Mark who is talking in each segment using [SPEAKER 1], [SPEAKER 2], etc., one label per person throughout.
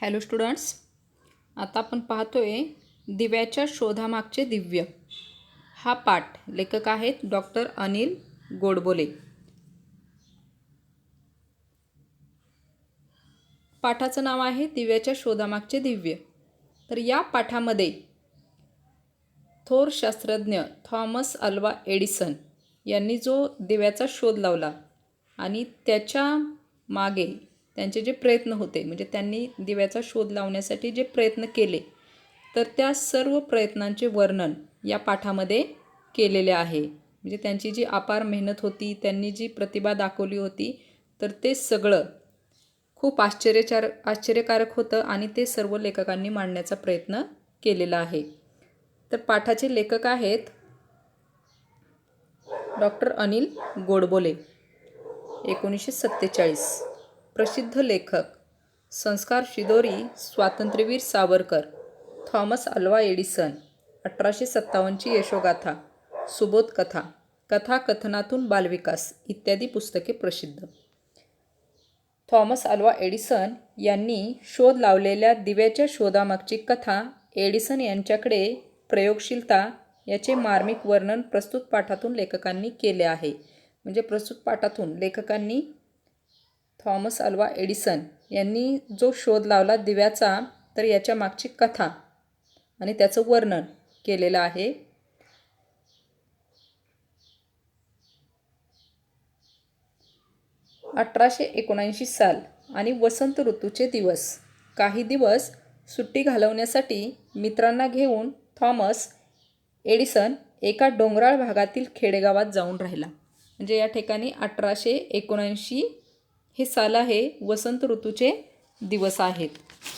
[SPEAKER 1] Hello students, आता आपण पाहतोय दिव्याच्या शोधामागचे दिव्य हा पाठ. लेखक आहेत डॉक्टर अनिल गोडबोले. पाठाचं नाव आहे दिव्याच्या शोधामागचे दिव्य. तर या पाठामध्ये थोर शास्त्रज्ञ थॉमस अल्वा एडिसन यांनी जो दिव्याचा शोध लावला आणि त्याच्या मागे त्यांचे जे प्रयत्न होते, म्हणजे त्यांनी दिव्याचा शोध लावण्यासाठी जे प्रयत्न केले, तर त्या सर्व प्रयत्नांचे वर्णन या पाठामध्ये केलेले आहे. म्हणजे त्यांची जी अपार मेहनत होती, त्यांनी जी प्रतिभा दाखवली होती, तर ते सगळं खूप आश्चर्यकारक होतं आणि ते सर्व लेखकांनी मांडण्याचा प्रयत्न केलेला आहे. तर पाठाचे लेखक आहेत डॉक्टर अनिल गोडबोले, 1947. प्रसिद्ध लेखक संस्कार शिदोरी, स्वातंत्र्यवीर सावरकर, थॉमस अल्वा एडिसन, 1857ची यशोगाथा, सुबोध कथा, कथाकथनातून बालविकास इत्यादी पुस्तके प्रसिद्ध. थॉमस अल्वा एडिसन यांनी शोध लावलेल्या दिव्याच्या शोधामागची कथा, एडिसन यांच्याकडे प्रयोगशीलता याचे मार्मिक वर्णन प्रस्तुत पाठातून लेखकांनी केले आहे. म्हणजे प्रस्तुत पाठातून लेखकांनी थॉमस अल्वा एडिसन यांनी जो शोध लावला दिव्याचा, तर याच्या मागची कथा आणि त्याचं वर्णन केलेलं आहे. साल आणि वसंत ऋतूचे दिवस. काही दिवस सुट्टी घालवण्यासाठी मित्रांना घेऊन थॉमस एडिसन एका डोंगराळ भागातील खेडेगावात जाऊन राहिला. म्हणजे या ठिकाणी 1879 हे साल आहे, वसंत ऋतूचे दिवस आहेत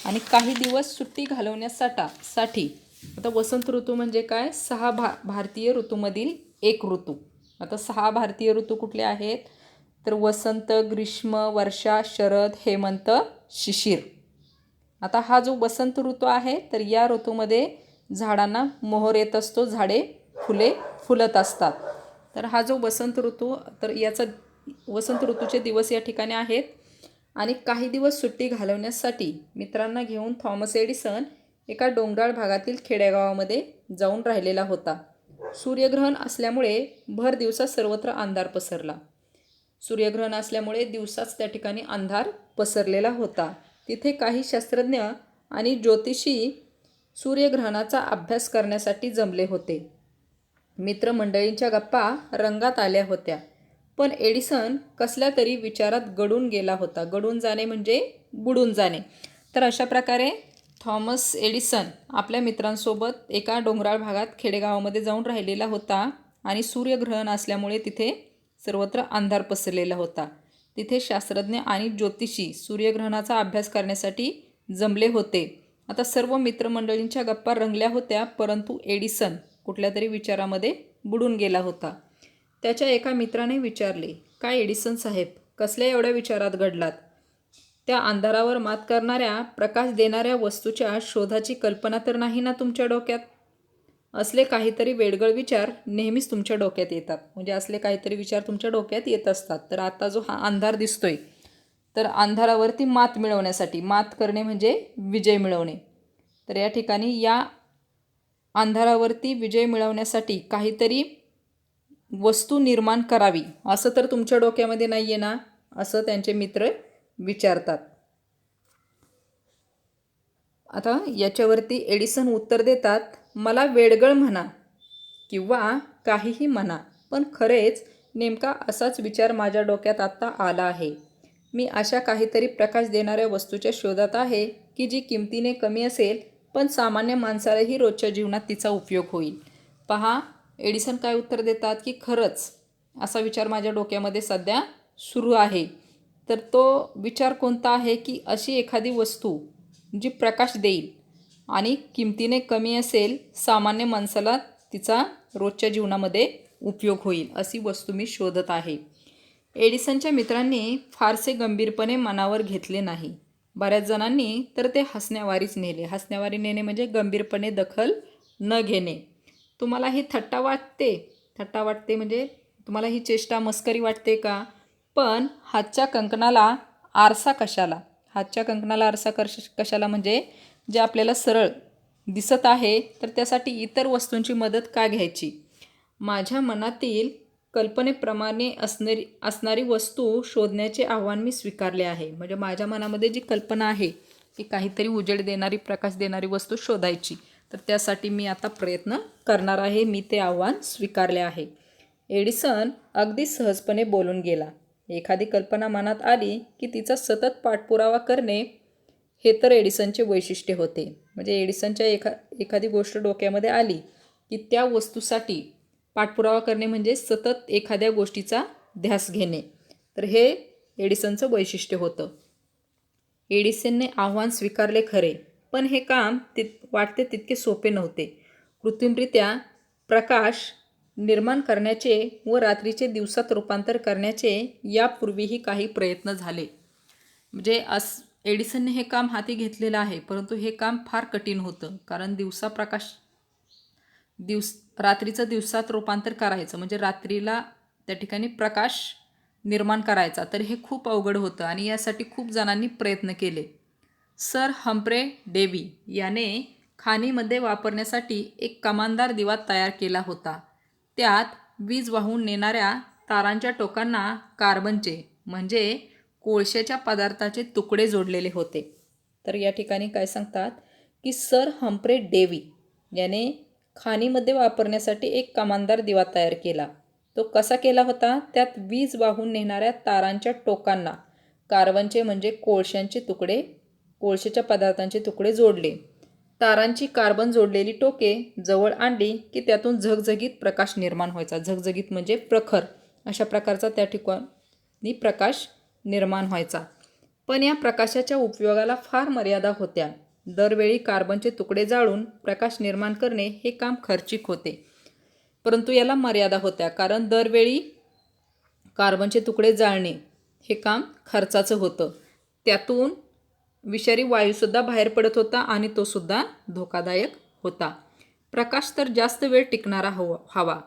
[SPEAKER 1] आणि काही दिवस सुट्टी घालवण्यासाठी. आता वसंत ऋतू म्हणजे काय? 6 भारतीय ऋतूमधील एक ऋतू. आता 6 भारतीय ऋतू कुठले आहेत? तर वसंत, ग्रीष्म, वर्षा, शरद, हेमंत, शिशिर. आता हा जो वसंत ऋतू आहे, तर या ऋतूमध्ये झाडांना मोहर येत असतो, झाडे फुलत असतात. तर हा जो वसंत ऋतू, तर याचा वसंत ऋतूचे दिवस या ठिकाणी आहेत. आणि काही दिवस सुट्टी घालवण्यासाठी मित्रांना घेऊन थॉमस एडिसन एका डोंगराळ भागातील खेडेगावामध्ये जाऊन राहिलेला होता. सूर्यग्रहण असल्यामुळे भर दिवसा सर्वत्र अंधार पसरला. सूर्यग्रहण असल्यामुळे दिवसाच त्या ठिकाणी अंधार पसरलेला होता. तिथे काही शास्त्रज्ञ आणि ज्योतिषी सूर्यग्रहणाचा अभ्यास करण्यासाठी जमले होते. मित्रमंडळींच्या गप्पा रंगात आल्या होत्या, पण एडिसन कसल्या तरी विचारात गढून गेला होता. गढून जाणे म्हणजे बुडून जाणे. तर अशा प्रकारे थॉमस एडिसन आपल्या मित्रांसोबत एका डोंगराळ भागात खेडेगावामध्ये जाऊन राहिलेला होता आणि सूर्यग्रहण असल्यामुळे तिथे सर्वत्र अंधार पसरलेला होता. तिथे शास्त्रज्ञ आणि ज्योतिषी सूर्यग्रहणाचा अभ्यास करण्यासाठी जमले होते. आता सर्व मित्रमंडळींच्या गप्पा रंगल्या होत्या, परंतु एडिसन कुठल्या तरी विचारामध्ये बुडून गेला होता. त्याच्या एका मित्राने विचारले, काय एडिसन साहेब, कसल्या एवढ्या विचारात घडलात? त्या अंधारावर मात करणाऱ्या, प्रकाश देणाऱ्या वस्तूच्या शोधाची कल्पना तर नाही ना तुमच्या डोक्यात? असले काहीतरी वेडगळ विचार नेहमीच तुमच्या डोक्यात येतात. म्हणजे असले काहीतरी विचार तुमच्या डोक्यात येत असतात. तर आता जो हा अंधार दिसतोय, तर अंधारावरती मात मिळवण्यासाठी, मात करणे म्हणजे विजय मिळवणे, तर या ठिकाणी या अंधारावरती विजय मिळवण्यासाठी काहीतरी वस्तू निर्माण करावी, असं तर तुमच्या डोक्यामध्ये नाही आहे ना, असं त्यांचे मित्र विचारतात. आता याच्यावरती एडिसन उत्तर देतात, मला वेडगळ म्हणा किंवा काहीही म्हणा, पण खरेच नेमका असाच विचार माझ्या डोक्यात आत्ता आला आहे. मी अशा काहीतरी प्रकाश देणाऱ्या वस्तूच्या शोधात आहे की जी किमतीने कमी असेल, पण सामान्य माणसालाही रोजच्या जीवनात तिचा उपयोग होईल. पहा एडिसन काय उत्तर देतात की खरंच असा विचार माझ्या डोक्यामध्ये सध्या सुरू आहे. तर तो विचार कोणता आहे की अशी एखादी वस्तू जी प्रकाश देईल आणि किमतीने कमी असेल, सामान्य माणसाला तिचा रोजच्या जीवनामध्ये उपयोग होईल, अशी वस्तू मी शोधत आहे. एडिसनच्या मित्रांनी फारसे गंभीरपणे मनावर घेतले नाही. बऱ्याच जणांनी तर ते हसण्यावारीच नेले. हसण्यावारी नेणे म्हणजे गंभीरपणे दखल न घेणे. तुम्हाला ही थट्टा वाटते म्हणजे तुम्हाला ही चेष्टा मस्करी वाटते का? पण हातच्या कंकणाला आरसा कशाला, हातच्या कंकणाला आरसा कशाला, म्हणजे जे आपल्याला सरळ दिसत आहे तर त्यासाठी इतर वस्तूंची मदत का घ्यायची. माझ्या मनातील कल्पनेप्रमाणे असणारी वस्तू शोधण्याचे आव्हान मी स्वीकारले आहे. म्हणजे माझ्या मनामध्ये जी कल्पना आहे की काहीतरी उजेड देणारी, प्रकाश देणारी वस्तू शोधायची, तर त्यासाठी मी आता प्रयत्न करणार आहे. मी ते आव्हान स्वीकारले आहे. एडिसन अगदी सहजपणे बोलून गेला. एखादी कल्पना मनात आली की तिचा सतत पाठपुरावा करणे हे तर एडिसनचे वैशिष्ट्य होते. म्हणजे एडिसनच्या एखादी गोष्ट डोक्यामध्ये आली की त्या वस्तूसाठी पाठपुरावा करणे म्हणजे सतत एखाद्या गोष्टीचा ध्यास घेणे, तर हे एडिसनचं वैशिष्ट्य होतं. एडिसनने आव्हान स्वीकारले खरे, पण हे काम वाटते तितके सोपे नव्हते. कृत्रिमरित्या प्रकाश निर्माण करण्याचे व रात्रीचे दिवसात रूपांतर करण्याचे यापूर्वीही काही प्रयत्न झाले. म्हणजे एडिसनने हे काम हाती घेतलेलं आहे, परंतु हे काम फार कठीण होतं. कारण रात्रीचं दिवसात रूपांतर करायचं म्हणजे रात्रीला त्या ठिकाणी प्रकाश निर्माण करायचा, तर हे खूप अवघड होतं आणि यासाठी खूप जणांनी प्रयत्न केले. सर हम्फ्रे डेव्ही याने खाणीमध्ये वापरण्यासाठी एक कमानदार दिवा तयार केला होता. त्यात वीज वाहून नेणाऱ्या तारांच्या टोकांना कार्बनचे म्हणजे कोळशाच्या पदार्थाचे तुकडे जोडलेले होते. तर या ठिकाणी काय सांगतात की सर हम्फ्रे डेव्ही याने खाणीमध्ये वापरण्यासाठी एक कमानदार दिवा तयार केला. तो कसा केला होता? त्यात वीज वाहून नेणाऱ्या तारांच्या टोकांना कार्बनचे म्हणजे कोळशाच्या पदार्थांचे तुकडे जोडले. तारांची कार्बन जोडलेली टोके जवळ आणली की त्यातून झगझगीत प्रकाश निर्माण व्हायचा. झगझगीत म्हणजे प्रखर, अशा प्रकारचा त्या ठिकाणी प्रकाश निर्माण व्हायचा. पण या प्रकाशाच्या उपयोगाला फार मर्यादा होत्या. दरवेळी कार्बनचे तुकडे जाळून प्रकाश निर्माण करणे हे काम खर्चिक होते, परंतु याला मर्यादा होत्या. कारण दरवेळी कार्बनचे तुकडे जाळणे हे काम खर्चाचं होतं. त्यातून विषारी वायूसुद्धा बाहेर पडत होता आणि तो सुद्धा धोकादायक होता. प्रकाश तर जास्त वेळ टिकणारा हवा,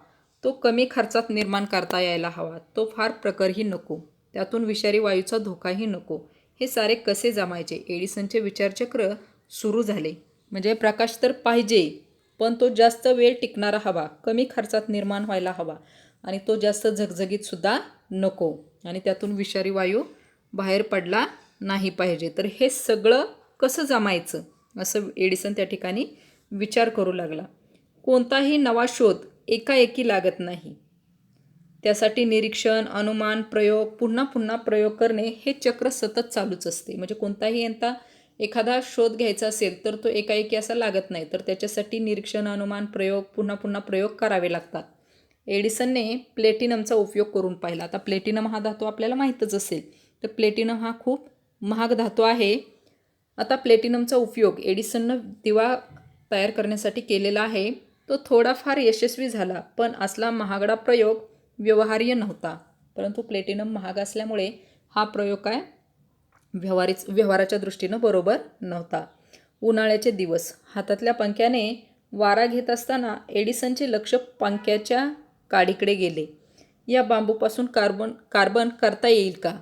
[SPEAKER 1] तो कमी खर्चात निर्माण करता यायला हवा, तो फार प्रखरही नको, त्यातून विषारी वायूचा धोकाही नको. हे सारे कसे जमायचे? एडिसनचे विचारचक्र सुरू झाले. म्हणजे प्रकाश तर पाहिजे, पण तो जास्त वेळ टिकणारा हवा, कमी खर्चात निर्माण व्हायला हवा आणि तो जास्त झगझगीतसुद्धा नको आणि त्यातून विषारी वायू बाहेर पडला नाही पाहिजे. तर हे सगळं कसं जमायचं असं एडिसन त्या ठिकाणी विचार करू लागला. कोणताही नवा शोध एकाएकी लागत नाही. त्यासाठी निरीक्षण, अनुमान, प्रयोग, पुन्हा पुन्हा प्रयोग करणे हे चक्र सतत चालूच असते. म्हणजे कोणताही एखादा शोध घ्यायचा असेल तर तो एकाएकी असा लागत नाही, तर त्याच्यासाठी निरीक्षण, अनुमान, प्रयोग, पुन्हा पुन्हा प्रयोग करावे लागतात. एडिसनने प्लॅटिनमचा उपयोग करून पाहिला. आता प्लॅटिनम हा धातू आपल्याला माहीतच असेल, तर प्लॅटिनम हा खूप महाग धातू आहे. आता प्लॅटिनमचा उपयोग एडिसननं दिवा तयार करण्यासाठी केलेला आहे. तो थोडाफार यशस्वी झाला, पण असला महागडा प्रयोग व्यवहार्य नव्हता. परंतु प्लॅटिनम महाग असल्यामुळे हा प्रयोग काय व्यवहाराच्या दृष्टीनं बरोबर नव्हता. उन्हाळ्याचे दिवस. हातातल्या पंख्याने वारा घेत असताना एडिसनचे लक्ष पंख्याच्या काडीकडे गेले. या बांबूपासून कार्बन करता येईल का?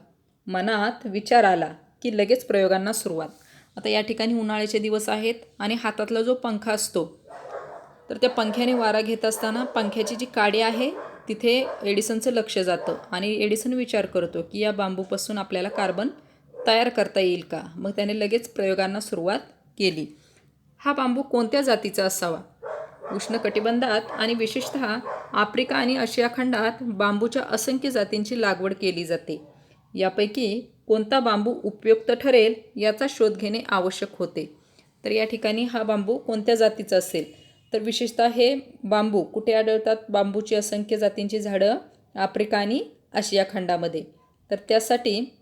[SPEAKER 1] मनात विचार आला की लगेच प्रयोगांना सुरुवात. आता या ठिकाणी उन्हाळ्याचे दिवस आहेत आणि हातातला जो पंखा असतो, तर त्या पंख्याने वारा घेत असताना पंख्याची जी काडी आहे तिथे एडिसनचं लक्ष जातं आणि एडिसन विचार करतो की या बांबूपासून आपल्याला कार्बन तयार करता येईल का? मग त्याने लगेच प्रयोगांना सुरुवात केली. हा बांबू कोणत्या जातीचा असावा? उष्णकटिबंधात आणि विशेषतः आफ्रिका आणि आशिया खंडात बांबूच्या असंख्य जातींची लागवड केली जाते. यापैकी कोणता बांबू उपयुक्त ठरेल याचा शोध घेणे आवश्यक होते. तर या ठिकाणी हा बांबू कोणत्या जातीचा असेल, तर विशेषतः हे बांबू कुठे आढळतात? बांबूची असंख्य जातींची झाडं आफ्रिका आणि आशिया खंडामध्ये. तर त्यासाठी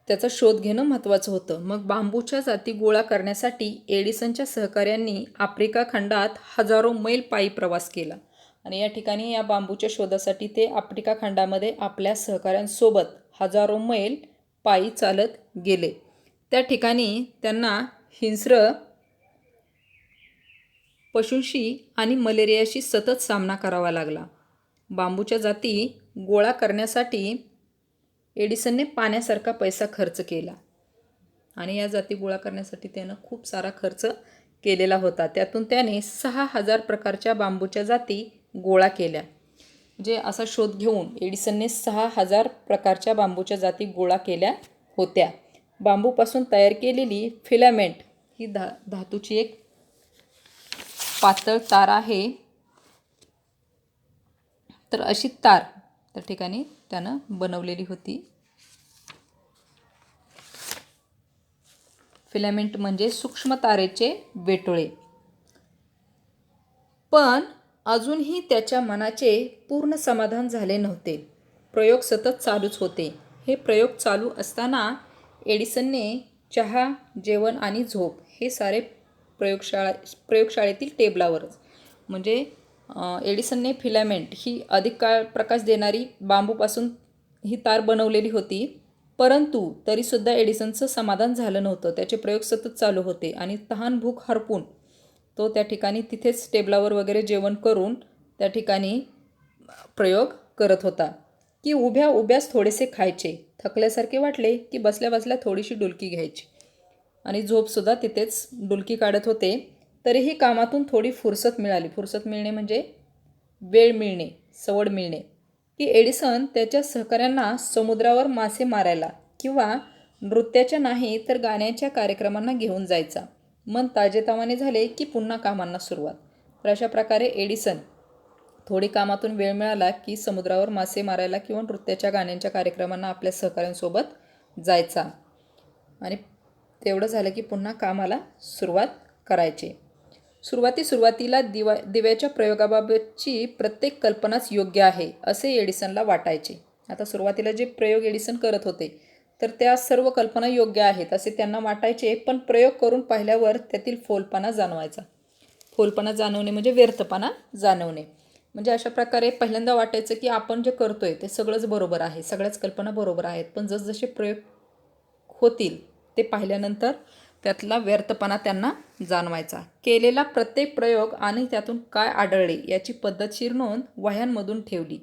[SPEAKER 1] त्याचा शोध घेणं महत्त्वाचं होतं. मग बांबूच्या जाती गोळा करण्यासाठी एडिसनच्या सहकाऱ्यांनी आफ्रिका खंडात हजारो मैल पायी प्रवास केला आणि या ठिकाणी या बांबूच्या शोधासाठी ते आफ्रिका खंडामध्ये आपल्या सहकाऱ्यांसोबत हजारो मैल पायी चालत गेले. त्या ठिकाणी त्यांना हिंस्र पशूंशी आणि मलेरियाशी सतत सामना करावा लागला. बांबूच्या जाती गोळा करण्यासाठी एडिसनने पाण्यासारखा पैसा खर्च केला आणि या जाती गोळा करण्यासाठी त्यानं खूप सारा खर्च केलेला होता. त्यातून त्याने 6,000 प्रकारच्या बांबूच्या जाती गोळा केल्या. म्हणजे असा शोध घेऊन एडिसनने 6,000 प्रकारच्या बांबूच्या जाती गोळा केल्या होत्या. बांबूपासून तयार केलेली फिलामेंट ही धातूची एक पातळ तार आहे. तर अशी तार त्या ठिकाणी त्यानं बनवलेली होती. फिलामेंट म्हणजे सूक्ष्म तारेचे वेटोळे. पण अजूनही त्याच्या मनाचे पूर्ण समाधान झाले नव्हते. प्रयोग सतत चालूच होते. हे प्रयोग चालू असताना एडिसनने चहा, जेवण आणि झोप हे सारे प्रयोगशाळेतील टेबलावरच म्हणजे एडिसनने फिलामेंट ही अधिक काळ प्रकाश देणारी बांबूपासून ही तार बनवलेली होती. परंतु तरीसुद्धा एडिसनचं समाधान झालं नव्हतं. त्याचे प्रयोग सतत चालू होते आणि तहान भूक हरपून तो त्या ठिकाणी तिथेच टेबलावर वगैरे जेवण करून त्या ठिकाणी प्रयोग करत होता की उभ्या उभ्याच थोडेसे खायचे. थकल्यासारखे वाटले की बसल्या बसल्या थोडीशी डुलकी घ्यायची आणि झोपसुद्धा तिथेच डुलकी काढत होते. तरीही कामातून थोडी फुरसत मिळाली. फुरसत मिळणे म्हणजे वेळ मिळणे, सवड मिळणे की एडिसन त्याच्या सहकाऱ्यांना समुद्रावर मासे मारायला किंवा नृत्याच्या नाही तर गाण्याच्या कार्यक्रमांना घेऊन जायचा. मन ताजेतवाने झाले की पुन्हा कामांना सुरुवात. तर अशा प्रकारे एडिसन थोडी कामातून वेळ मिळाला की समुद्रावर मासे मारायला किंवा नृत्याच्या गाण्यांच्या कार्यक्रमांना आपल्या सहकाऱ्यांसोबत जायचा आणि तेवढं झालं की पुन्हा कामाला सुरुवात करायचे. सुरुवातीला दिव्याच्या प्रयोगाबाबतची प्रत्येक कल्पनाच योग्य आहे असे एडिसनला वाटायचे. आता सुरुवातीला जे प्रयोग एडिसन करत होते तर त्या सर्व कल्पना योग्य आहेत असे त्यांना वाटायचे. पण प्रयोग करून पाहिल्यावर त्यातील फोलपणा जाणवायचा. फोलपणा जाणवणे म्हणजे व्यर्थपणा जाणवणे. म्हणजे अशा प्रकारे पहिल्यांदा वाटायचं की आपण जे करतोय ते सगळंच बरोबर आहे, सगळ्याच कल्पना बरोबर आहेत. पण जसजसे प्रयोग होतील ते पाहिल्यानंतर त्यातला व्यर्थपणा त्यांना जाणवायचा. केलेला प्रत्येक प्रयोग आणि त्यातून काय आढळले याची पद्धतशीर नोंद वह्यांमधून ठेवली.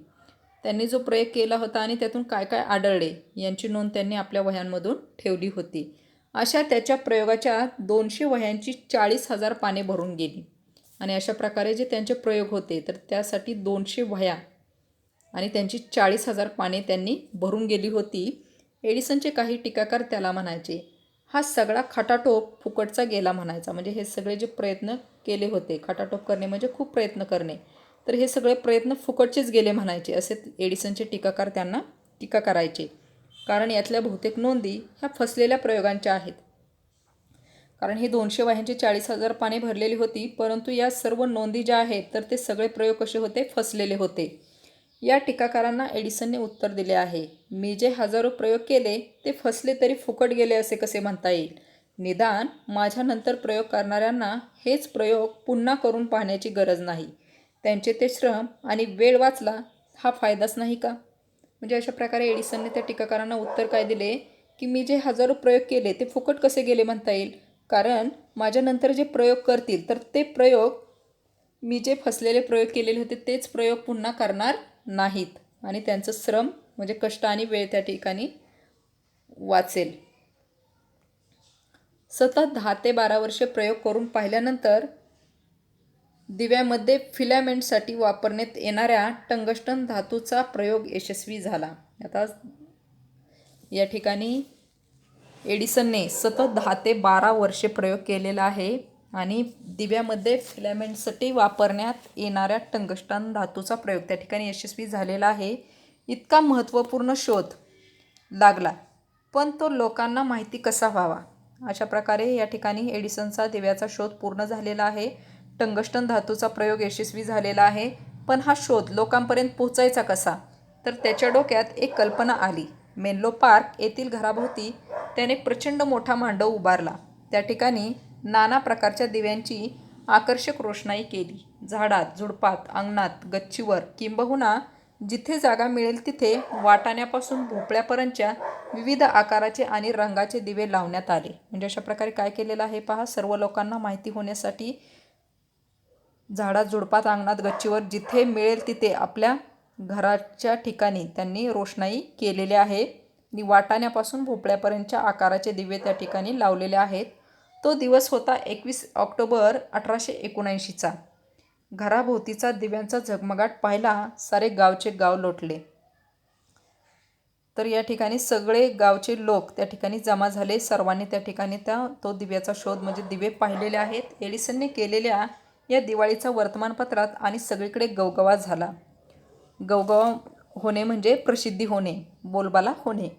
[SPEAKER 1] त्यांनी जो प्रयोग केला होता आणि त्यातून काय काय आढळले यांची नोंद त्यांनी आपल्या वह्यांमधून ठेवली होती. अशा त्याच्या प्रयोगाच्या 200 वह्यांची 40,000 पाने भरून गेली. आणि अशा प्रकारे जे त्यांचे प्रयोग होते तर त्यासाठी 200 वह्या आणि त्यांची 40,000 पाने त्यांनी भरून गेली होती. एडिसनचे काही टीकाकार त्याला म्हणायचे, हा सगळा खटाटोप फुकटचा गेला म्हणायचा. म्हणजे हे सगळे जे प्रयत्न केले होते, खटाटोप करणे म्हणजे खूप प्रयत्न करणे, तर हे सगळे प्रयत्न फुकटचेच गेले म्हणायचे असे एडिसनचे टीकाकार त्यांना टीका करायचे. कारण यातल्या बहुतेक नोंदी ह्या फसलेल्या प्रयोगांच्या आहेत. कारण ही 200 वह्यांची 40,000 पाने भरलेली होती, परंतु या सर्व नोंदी ज्या आहेत तर ते सगळे प्रयोग कसे होते, फसलेले होते. या टीकाकारांना एडिसनने उत्तर दिले आहे, मी जे हजारो प्रयोग केले ते फसले तरी फुकट गेले असे कसे म्हणता येईल. निदान माझ्यानंतर प्रयोग करणाऱ्यांना हेच प्रयोग पुन्हा करून पाहण्याची गरज नाही. त्यांचे ते श्रम आणि वेळ वाचला हा फायदाच नाही का. म्हणजे अशा प्रकारे एडिसनने त्या टीकाकारांना उत्तर काय दिले की मी जे हजारो प्रयोग केले ते फुकट कसे गेले म्हणता येईल. कारण माझ्यानंतर जे प्रयोग करतील तर ते प्रयोग मी जे फसलेले प्रयोग केलेले होते तेच प्रयोग पुन्हा करणार नाहीत आणि त्यांचं श्रम म्हणजे कष्ट आणि वेळ त्या ठिकाणी वाचेल. सतत 10 ते 12 वर्षे प्रयोग करून पाहिल्यानंतर दिव्यामध्ये फिलामेंटसाठी वापरण्यात येणाऱ्या टंगस्टन धातूचा प्रयोग यशस्वी झाला. आता या ठिकाणी एडिसनने सतत 10 ते 12 वर्षे प्रयोग केलेला आहे आणि दिव्यामध्ये फिलामेंटसाठी वापरण्यात येणाऱ्या टंगस्टन धातूचा प्रयोग त्या ठिकाणी यशस्वी झालेला आहे. इतका महत्त्वपूर्ण शोध लागला, पण तो लोकांना माहिती कसा व्हावा. अशा प्रकारे या ठिकाणी एडिसनचा दिव्याचा शोध पूर्ण झालेला आहे. टंगस्टन धातूचा प्रयोग यशस्वी झालेला आहे. पण हा शोध लोकांपर्यंत पोहोचायचा कसा, तर त्याच्या डोक्यात एक कल्पना आली. मेनलो पार्क येथील घराभोवती त्याने प्रचंड मोठा मांडव उभारला. त्या ठिकाणी नाना प्रकारच्या दिव्यांची आकर्षक रोषणाई केली. झाडात, झुडपात, अंगणात, गच्चीवर किंबहुना जिथे जागा मिळेल तिथे वाटाण्यापासून भोपळ्यापर्यंतच्या विविध आकाराचे आणि रंगाचे दिवे लावण्यात आले. म्हणजे अशा प्रकारे काय केलेलं आहे पहा, सर्व लोकांना माहिती होण्यासाठी झाडात, झुडपात, अंगणात, गच्चीवर जिथे मिळेल तिथे आपल्या घराच्या ठिकाणी त्यांनी रोषणाई केलेली आहे. आणि वाटाण्यापासून भोपळ्यापर्यंतच्या आकाराचे दिवे त्या ठिकाणी लावलेले आहेत. तो दिवस होता 21 ऑक्टोबर 1879चा. घराभोवतीचा दिव्यांचा झगमगाट पाहिला सारे गावचे गाव लोटले. तर या ठिकाणी सगळे गावचे लोक त्या ठिकाणी जमा झाले. सर्वांनी त्या ठिकाणी तो दिव्याचा शोध म्हणजे दिवे पाहिलेले आहेत. एडिसनने केलेल्या या दिवाळीचा वर्तमानपत्रात आणि सगळीकडे गवगवा झाला. गवगवा होणे म्हणजे प्रसिद्धी होणे, बोलबाला होणे.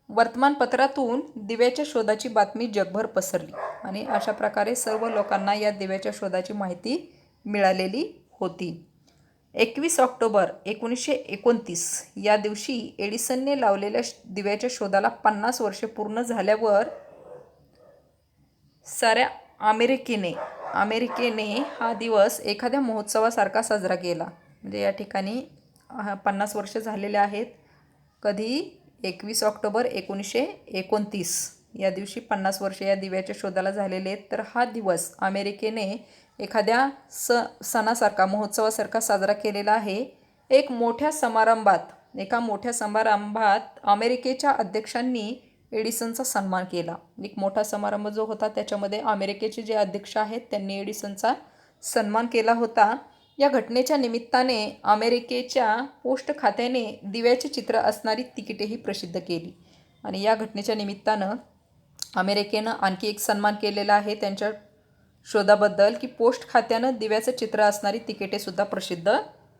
[SPEAKER 1] वर्तमानपत्रातून दिव्याच्या शोधाची बातमी जगभर पसरली आणि अशा प्रकारे सर्व लोकांना या दिव्याच्या शोधाची माहिती मिळालेली होती. 21 ऑक्टोबर 1929 या दिवशी एडिसनने लावलेल्या दिव्याच्या शोधाला 50 वर्षे पूर्ण झाल्यावर साऱ्या अमेरिकेने हा दिवस एखाद्या महोत्सवासारखा साजरा केला. म्हणजे या ठिकाणी 50 वर्ष झालेले आहेत. कधी 21 ऑक्टोबर 1929 या दिवशी 50 वर्ष या दिव्याच्या शोधाला झालेले आहेत. तर हा दिवस अमेरिकेने एखाद्या सणासारखा महोत्सवासारखा साजरा केलेला आहे. एका मोठ्या समारंभात अमेरिकेच्या अध्यक्षांनी एडिसनचा सन्मान केला. एक मोठा समारंभ जो होता त्याच्यामध्ये अमेरिकेचे जे अध्यक्ष आहेत त्यांनी एडिसनचा सन्मान केला होता. या घटनेच्या निमित्ताने अमेरिकेच्या पोस्ट खात्याने दिव्याचे चित्र असणारी तिकिटेही प्रसिद्ध केली आणि या घटनेच्या निमित्तानं अमेरिकेनं आणखी एक सन्मान केलेला आहे त्यांच्या शोधाबद्दल की पोस्ट खात्यानं दिव्याचं चित्र असणारी तिकिटेसुद्धा प्रसिद्ध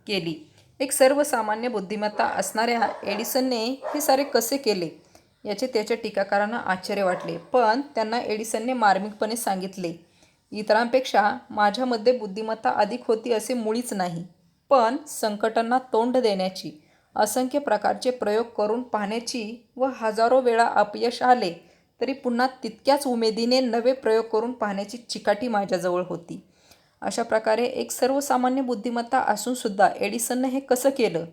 [SPEAKER 1] केली. एक सर्वसामान्य बुद्धिमत्ता असणाऱ्या एडिसनने हे सारे कसे केले याचे त्याच्या टीकाकारांना आश्चर्य वाटले. पण त्यांना एडिसनने मार्मिकपणे सांगितले, इतरांपेक्षा माझ्यामध्ये बुद्धिमत्ता अधिक होती असे मुळीच नाही, पण संकटांना तोंड देण्याची, असंख्य प्रकारचे प्रयोग करून पाहण्याची व हजारो वेळा अपयश आले तरी पुन्हा तितक्याच उमेदीने नवे प्रयोग करून पाहण्याची चिकाटी माझ्याजवळ होती. अशा प्रकारे एक सर्वसामान्य बुद्धिमत्ता असूनसुद्धा एडिसनने हे कसं केलं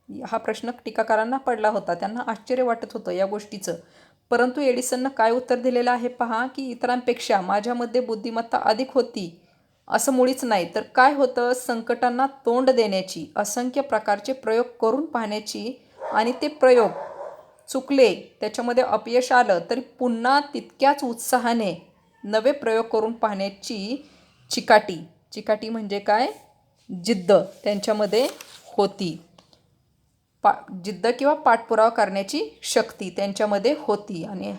[SPEAKER 1] हा प्रश्न टीकाकारांना पडला होता. त्यांना आश्चर्य वाटत होतं या गोष्टीचं. परंतु एडिसननं काय उत्तर दिलेलं आहे पहा, की इतरांपेक्षा माझ्यामध्ये बुद्धिमत्ता अधिक होती असं मुळीच नाही, तर काय होतं, संकटांना तोंड देण्याची, असंख्य प्रकारचे प्रयोग करून पाहण्याची आणि ते प्रयोग चुकले, त्याच्यामध्ये अपयश आलं तरी पुन्हा तितक्याच उत्साहाने नवे प्रयोग करून पाहण्याची चिकाटी म्हणजे काय, जिद्द त्यांच्यामध्ये होती. जिद्द किंवा पाठपुरावा करण्याची शक्ती त्यांच्यामध्ये होती. आणि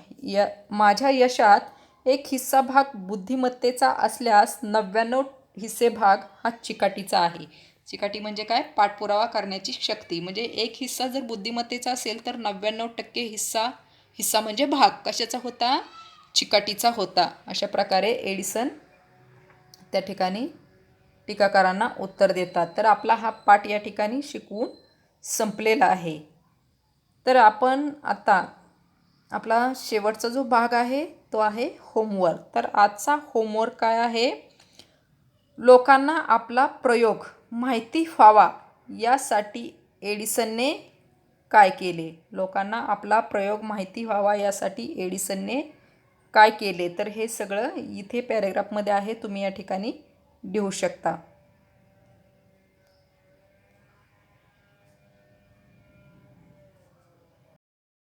[SPEAKER 1] माझ्या यशात एक हिस्सा भाग बुद्धिमत्तेचा असल्यास 99 हिस्से भाग हा चिकाटीचा आहे. चिकाटी म्हणजे काय, पाठपुरावा करण्याची शक्ती. म्हणजे एक हिस्सा जर बुद्धिमत्तेचा असेल तर 99% हिस्सा म्हणजे भाग कशाचा होता, चिकाटीचा होता. अशा प्रकारे एडिसन त्या ठिकाणी टीकाकारांना उत्तर देतात. तर आपला हा पाठ या ठिकाणी शिकवून संपलेला आहे. तर आपण आता आपला शेवटचा जो भाग आहे तो आहे होमवर्क. तर आजचा होमवर्क काय आहे, लोकांना आपला प्रयोग माहिती व्हावा यासाठी एडिसनने काय केले, लोकांना आपला प्रयोग माहिती व्हावा यासाठी एडिसनने काय केले. तर हे सगळं इथे पॅरेग्राफमध्ये आहे, तुम्ही या ठिकाणी लिहू शकता.